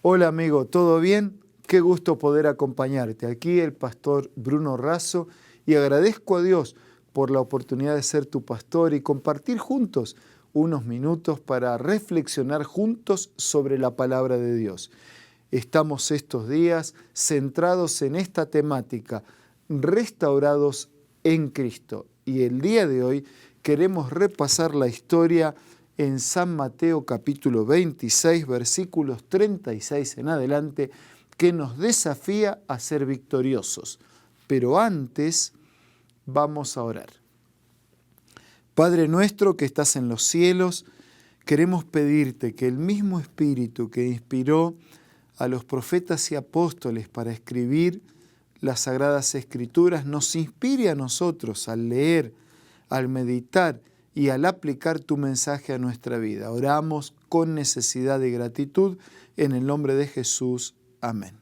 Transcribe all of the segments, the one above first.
Hola amigo, ¿todo bien? Qué gusto poder acompañarte. Aquí el pastor Bruno Razo y agradezco a Dios por la oportunidad de ser tu pastor y compartir juntos unos minutos para reflexionar juntos sobre la palabra de Dios. Estamos estos días centrados en esta temática, restaurados en Cristo. Y el día de hoy queremos repasar la historia en San Mateo capítulo 26, versículos 36 en adelante, que nos desafía a ser victoriosos. Pero antes vamos a orar. Padre nuestro que estás en los cielos, queremos pedirte que el mismo Espíritu que inspiró a los profetas y apóstoles para escribir las Sagradas Escrituras nos inspire a nosotros al leer, al meditar y al aplicar tu mensaje a nuestra vida. Oramos con necesidad de gratitud en el nombre de Jesús. Amén.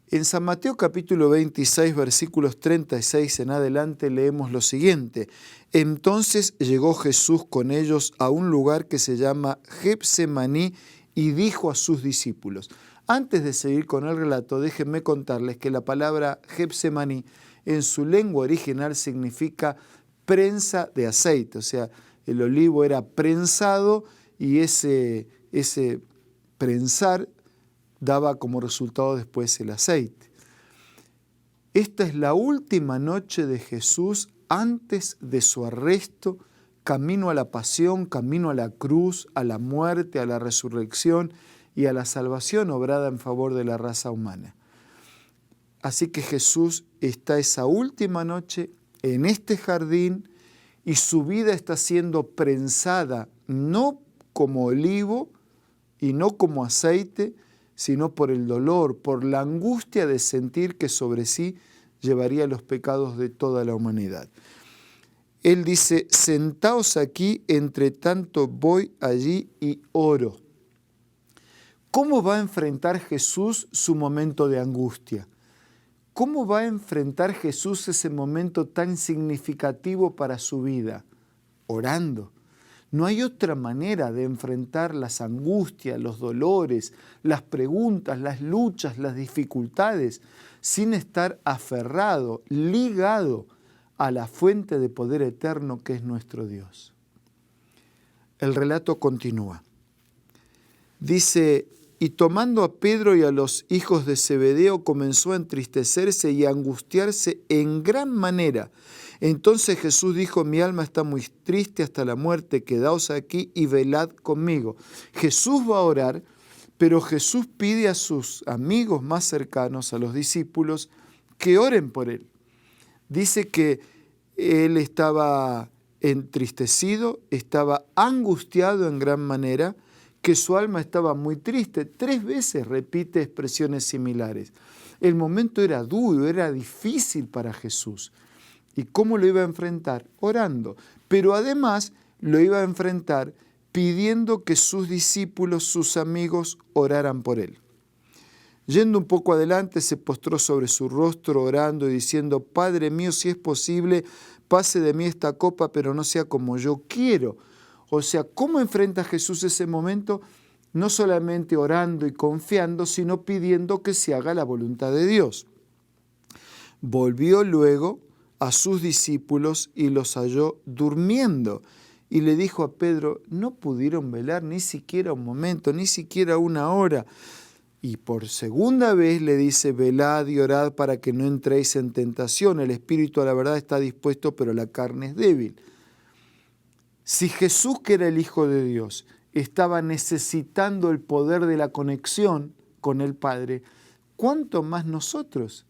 En San Mateo capítulo 26, versículos 36 en adelante leemos lo siguiente. Entonces llegó Jesús con ellos a un lugar que se llama Getsemaní y dijo a sus discípulos. Antes de seguir con el relato, déjenme contarles que la palabra Getsemaní en su lengua original significa prensa de aceite, o sea, el olivo era prensado y ese prensar daba como resultado después el aceite. Esta es la última noche de Jesús antes de su arresto, camino a la pasión, camino a la cruz, a la muerte, a la resurrección y a la salvación obrada en favor de la raza humana. Así que Jesús está esa última noche en este jardín y su vida está siendo prensada no como olivo y no como aceite, sino por el dolor, por la angustia de sentir que sobre sí llevaría los pecados de toda la humanidad. Él dice, sentaos aquí, entre tanto voy allí y oro. ¿Cómo va a enfrentar Jesús su momento de angustia? ¿Cómo va a enfrentar Jesús ese momento tan significativo para su vida? Orando. No hay otra manera de enfrentar las angustias, los dolores, las preguntas, las luchas, las dificultades, sin estar aferrado, ligado a la fuente de poder eterno que es nuestro Dios. El relato continúa. Dice, y tomando a Pedro y a los hijos de Zebedeo comenzó a entristecerse y a angustiarse en gran manera. Entonces Jesús dijo, mi alma está muy triste hasta la muerte, quedaos aquí y velad conmigo. Jesús va a orar, pero Jesús pide a sus amigos más cercanos, a los discípulos, que oren por él. Dice que él estaba entristecido, estaba angustiado en gran manera, que su alma estaba muy triste. 3 veces repite expresiones similares. El momento era duro, era difícil para Jesús. ¿Y cómo lo iba a enfrentar? Orando. Pero además lo iba a enfrentar pidiendo que sus discípulos, sus amigos, oraran por él. Yendo un poco adelante, se postró sobre su rostro orando y diciendo, Padre mío, si es posible, pase de mí esta copa, pero no sea como yo quiero. O sea, ¿cómo enfrenta Jesús ese momento? No solamente orando y confiando, sino pidiendo que se haga la voluntad de Dios. Volvió luego a sus discípulos y los halló durmiendo. Y le dijo a Pedro, no pudieron velar ni siquiera un momento, ni siquiera una hora. Y por segunda vez le dice, velad y orad para que no entréis en tentación. El espíritu a la verdad está dispuesto, pero la carne es débil. Si Jesús, que era el Hijo de Dios, estaba necesitando el poder de la conexión con el Padre, ¿cuánto más nosotros?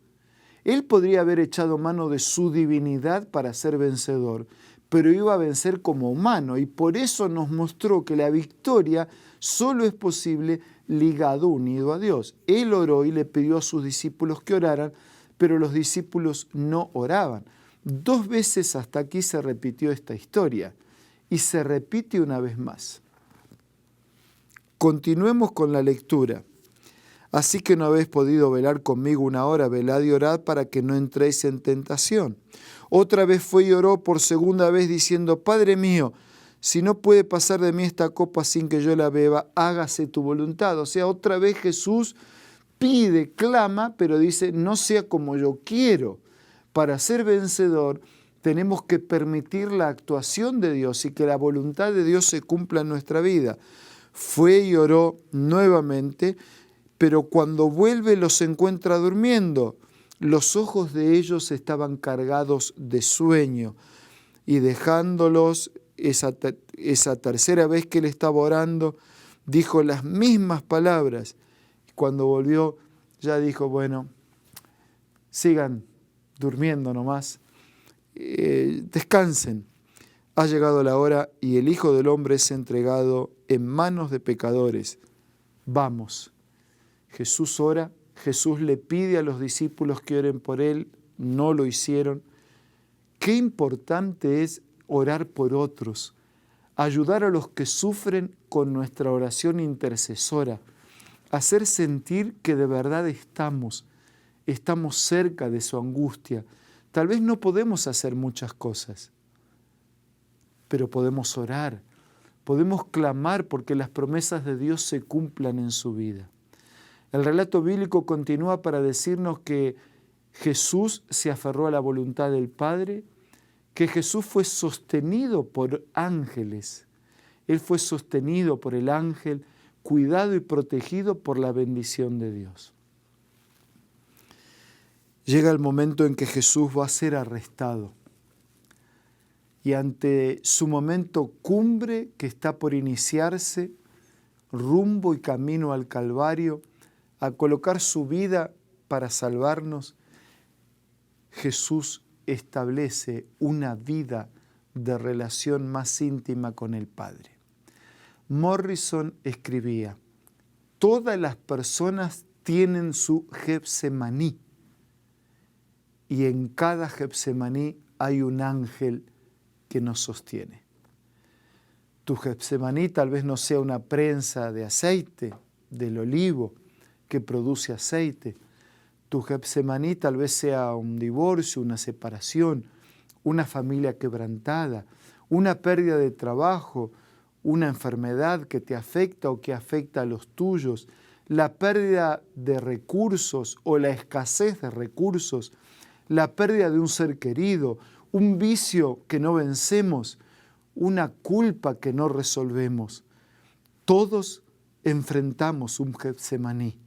Él podría haber echado mano de su divinidad para ser vencedor, pero iba a vencer como humano y por eso nos mostró que la victoria solo es posible ligado, unido a Dios. Él oró y le pidió a sus discípulos que oraran, pero los discípulos no oraban. 2 veces hasta aquí se repitió esta historia. Y se repite una vez más. Continuemos con la lectura. Así que no habéis podido velar conmigo una hora, velad y orad para que no entréis en tentación. Otra vez fue y oró por segunda vez diciendo, Padre mío, si no puede pasar de mí esta copa sin que yo la beba, hágase tu voluntad. O sea, otra vez Jesús pide, clama, pero dice, no sea como yo quiero. Para ser vencedor tenemos que permitir la actuación de Dios y que la voluntad de Dios se cumpla en nuestra vida. Fue y oró nuevamente, pero cuando vuelve los encuentra durmiendo. Los ojos de ellos estaban cargados de sueño y dejándolos esa tercera vez que él estaba orando, dijo las mismas palabras. Cuando volvió ya dijo, bueno, sigan durmiendo nomás, descansen. Ha llegado la hora y el Hijo del Hombre es entregado en manos de pecadores. Vamos. Jesús ora, Jesús le pide a los discípulos que oren por él, no lo hicieron. Qué importante es orar por otros, ayudar a los que sufren con nuestra oración intercesora, hacer sentir que de verdad estamos cerca de su angustia. Tal vez no podemos hacer muchas cosas, pero podemos orar, podemos clamar porque las promesas de Dios se cumplan en su vida. El relato bíblico continúa para decirnos que Jesús se aferró a la voluntad del Padre, que Jesús fue sostenido por ángeles. Él fue sostenido por el ángel, cuidado y protegido por la bendición de Dios. Llega el momento en que Jesús va a ser arrestado. Y ante su momento cumbre que está por iniciarse, rumbo y camino al Calvario, a colocar su vida para salvarnos, Jesús establece una vida de relación más íntima con el Padre. Morrison escribía, todas las personas tienen su Getsemaní y en cada Getsemaní hay un ángel que nos sostiene. Tu Getsemaní tal vez no sea una prensa de aceite, del olivo, que produce aceite. Tu Getsemaní tal vez sea un divorcio, una separación, una familia quebrantada, una pérdida de trabajo, una enfermedad que te afecta o que afecta a los tuyos, la pérdida de recursos o la escasez de recursos, la pérdida de un ser querido, un vicio que no vencemos, una culpa que no resolvemos. Todos enfrentamos un Getsemaní,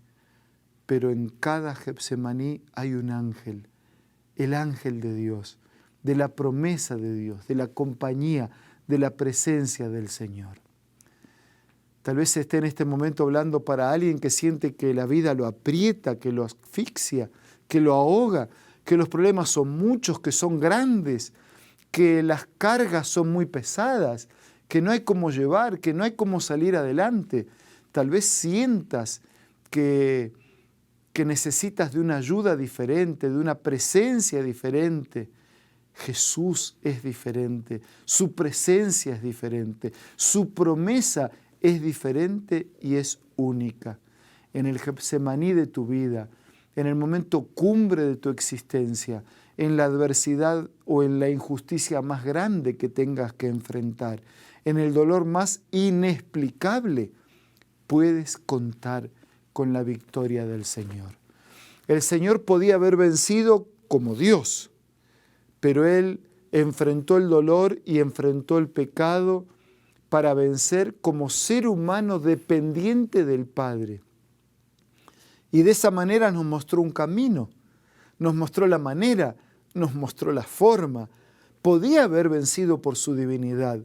pero en cada Getsemaní hay un ángel, el ángel de Dios, de la promesa de Dios, de la compañía, de la presencia del Señor. Tal vez esté en este momento hablando para alguien que siente que la vida lo aprieta, que lo asfixia, que lo ahoga, que los problemas son muchos, que son grandes, que las cargas son muy pesadas, que no hay cómo llevar, que no hay cómo salir adelante. Tal vez sientas que necesitas de una ayuda diferente, de una presencia diferente. Jesús es diferente, su presencia es diferente, su promesa es diferente y es única. En el Getsemaní de tu vida, en el momento cumbre de tu existencia, en la adversidad o en la injusticia más grande que tengas que enfrentar, en el dolor más inexplicable, puedes contar con la victoria del Señor. El Señor podía haber vencido como Dios, pero Él enfrentó el dolor y enfrentó el pecado para vencer como ser humano dependiente del Padre. Y de esa manera nos mostró un camino, nos mostró la manera, nos mostró la forma. Podía haber vencido por su divinidad,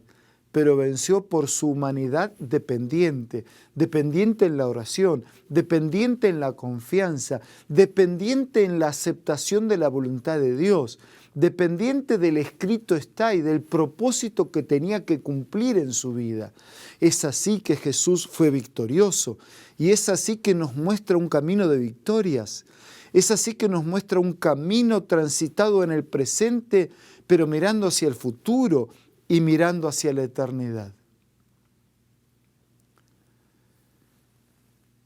pero venció por su humanidad dependiente, dependiente en la oración, dependiente en la confianza, dependiente en la aceptación de la voluntad de Dios, dependiente del escrito está y del propósito que tenía que cumplir en su vida. Es así que Jesús fue victorioso y es así que nos muestra un camino de victorias. Es así que nos muestra un camino transitado en el presente, pero mirando hacia el futuro y mirando hacia la eternidad.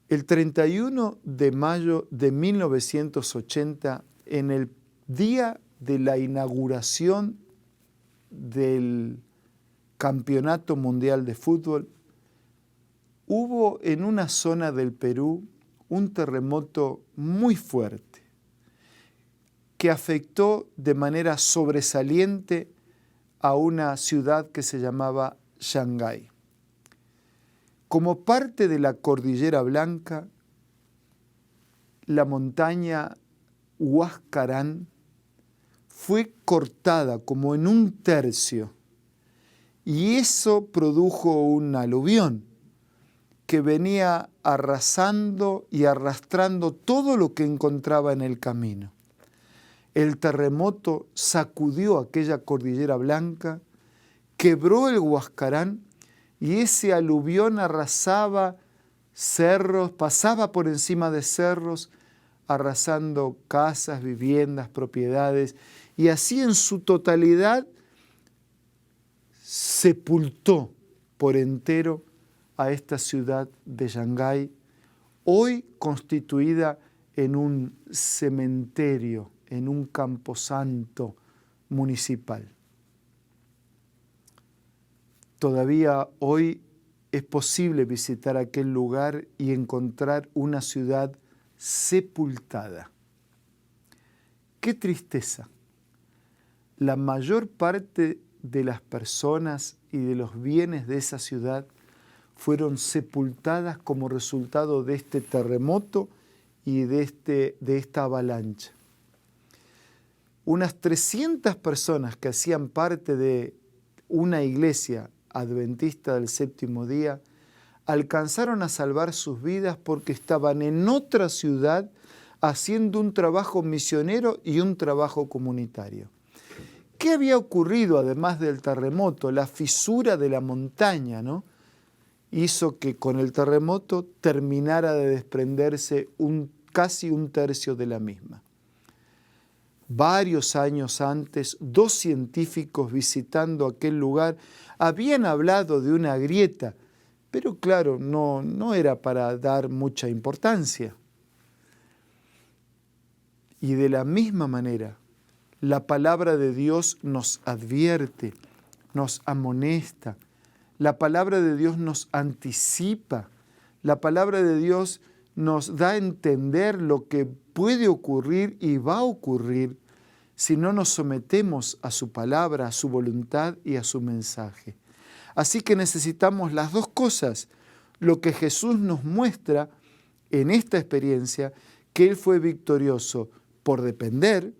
El 31 de mayo de 1980, en el día de la inauguración del campeonato mundial de fútbol, hubo en una zona del Perú un terremoto muy fuerte que afectó de manera sobresaliente a una ciudad que se llamaba Shanghái. Como parte de la Cordillera Blanca, la montaña Huascarán fue cortada como en un tercio y eso produjo un aluvión que venía arrasando y arrastrando todo lo que encontraba en el camino. El terremoto sacudió aquella Cordillera Blanca, quebró el Huascarán y ese aluvión arrasaba cerros, pasaba por encima de cerros, arrasando casas, viviendas, propiedades, y así en su totalidad sepultó por entero a esta ciudad de Shanghái, hoy constituida en un cementerio, en un camposanto municipal. Todavía hoy es posible visitar aquel lugar y encontrar una ciudad sepultada. ¡Qué tristeza! La mayor parte de las personas y de los bienes de esa ciudad fueron sepultadas como resultado de este terremoto y de esta avalancha. Unas 300 personas que hacían parte de una iglesia adventista del séptimo día alcanzaron a salvar sus vidas porque estaban en otra ciudad haciendo un trabajo misionero y un trabajo comunitario. ¿Qué había ocurrido además del terremoto? La fisura de la montaña, ¿no?, hizo que con el terremoto terminara de desprenderse casi un tercio de la misma. Varios años antes, 2 científicos visitando aquel lugar habían hablado de una grieta, pero claro, no era para dar mucha importancia. Y de la misma manera, la palabra de Dios nos advierte, nos amonesta, la palabra de Dios nos anticipa, la palabra de Dios nos da a entender lo que puede ocurrir y va a ocurrir si no nos sometemos a su palabra, a su voluntad y a su mensaje. Así que necesitamos las dos cosas, lo que Jesús nos muestra en esta experiencia, que Él fue victorioso por depender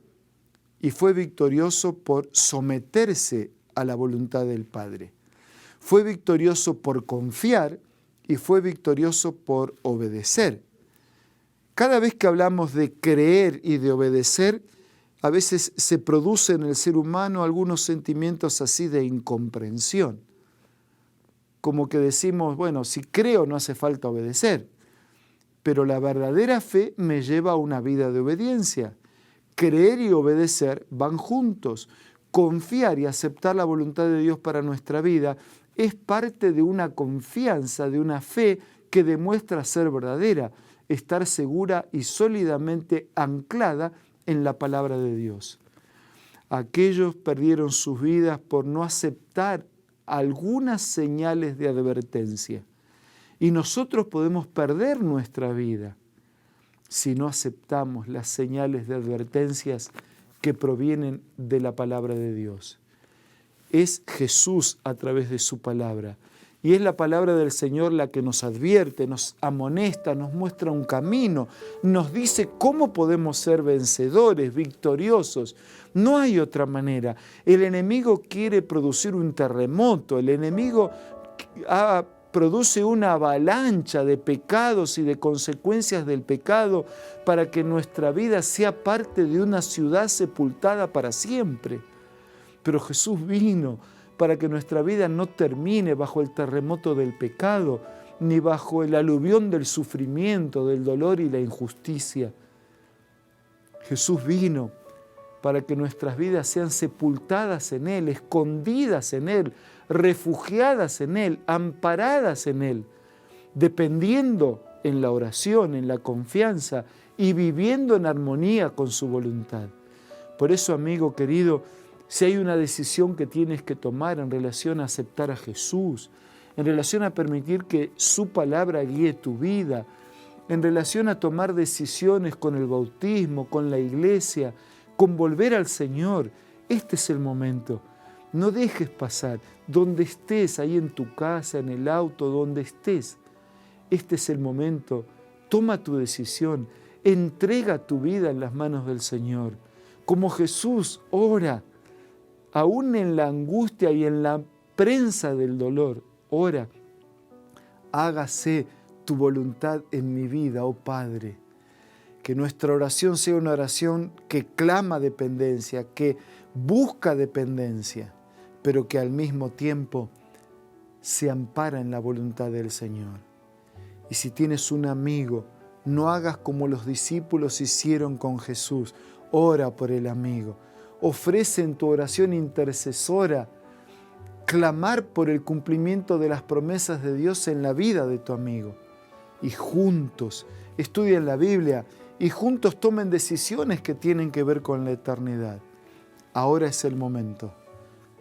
y fue victorioso por someterse a la voluntad del Padre. Fue victorioso por confiar y fue victorioso por obedecer. Cada vez que hablamos de creer y de obedecer, a veces se producen en el ser humano algunos sentimientos así de incomprensión. Como que decimos, bueno, si creo no hace falta obedecer, pero la verdadera fe me lleva a una vida de obediencia. Creer y obedecer van juntos. Confiar y aceptar la voluntad de Dios para nuestra vida es parte de una confianza, de una fe que demuestra ser verdadera, estar segura y sólidamente anclada en la palabra de Dios. Aquellos perdieron sus vidas por no aceptar algunas señales de advertencia. Y nosotros podemos perder nuestra vida si no aceptamos las señales de advertencias que provienen de la palabra de Dios. Es Jesús a través de su palabra. Y es la palabra del Señor la que nos advierte, nos amonesta, nos muestra un camino, nos dice cómo podemos ser vencedores, victoriosos. No hay otra manera. El enemigo quiere producir un terremoto, el enemigo produce una avalancha de pecados y de consecuencias del pecado para que nuestra vida sea parte de una ciudad sepultada para siempre. Pero Jesús vino para que nuestra vida no termine bajo el terremoto del pecado, ni bajo el aluvión del sufrimiento, del dolor y la injusticia. Jesús vino para que nuestras vidas sean sepultadas en Él, escondidas en Él, refugiadas en Él, amparadas en Él, dependiendo en la oración, en la confianza y viviendo en armonía con su voluntad. Por eso, amigo querido, si hay una decisión que tienes que tomar en relación a aceptar a Jesús, en relación a permitir que su palabra guíe tu vida, en relación a tomar decisiones con el bautismo, con la iglesia, con volver al Señor, este es el momento. No dejes pasar, donde estés, ahí en tu casa, en el auto, donde estés. Este es el momento. Toma tu decisión, entrega tu vida en las manos del Señor. Como Jesús ora, aún en la angustia y en la prensa del dolor, ora, hágase tu voluntad en mi vida, oh Padre. Que nuestra oración sea una oración que clama dependencia, que busca dependencia, pero que al mismo tiempo se ampara en la voluntad del Señor. Y si tienes un amigo, no hagas como los discípulos hicieron con Jesús. Ora por el amigo. Ofrece en tu oración intercesora clamar por el cumplimiento de las promesas de Dios en la vida de tu amigo. Y juntos estudien la Biblia y juntos tomen decisiones que tienen que ver con la eternidad. Ahora es el momento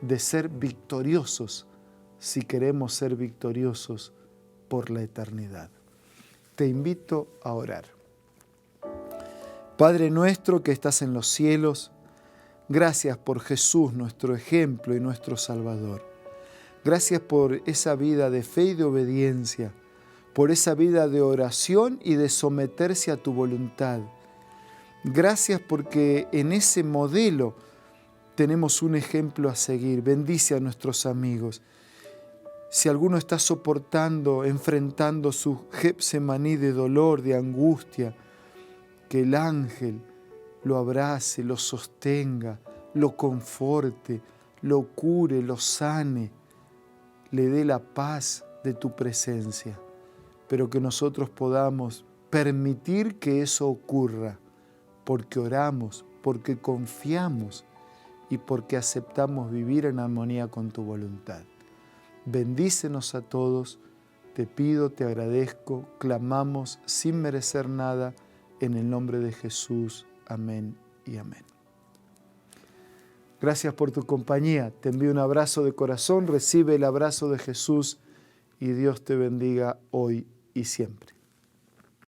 de ser victoriosos si queremos ser victoriosos por la eternidad. Te invito a orar. Padre nuestro que estás en los cielos, gracias por Jesús, nuestro ejemplo y nuestro Salvador. Gracias por esa vida de fe y de obediencia, por esa vida de oración y de someterse a tu voluntad. Gracias porque en ese modelo tenemos un ejemplo a seguir. Bendice a nuestros amigos. Si alguno está soportando, enfrentando su Getsemaní de dolor, de angustia, que el ángel lo abrace, lo sostenga, lo conforte, lo cure, lo sane, le dé la paz de tu presencia, pero que nosotros podamos permitir que eso ocurra, porque oramos, porque confiamos y porque aceptamos vivir en armonía con tu voluntad. Bendícenos a todos, te pido, te agradezco, clamamos sin merecer nada, en el nombre de Jesús. Amén y amén. Gracias por tu compañía, te envío un abrazo de corazón, recibe el abrazo de Jesús y Dios te bendiga hoy y siempre.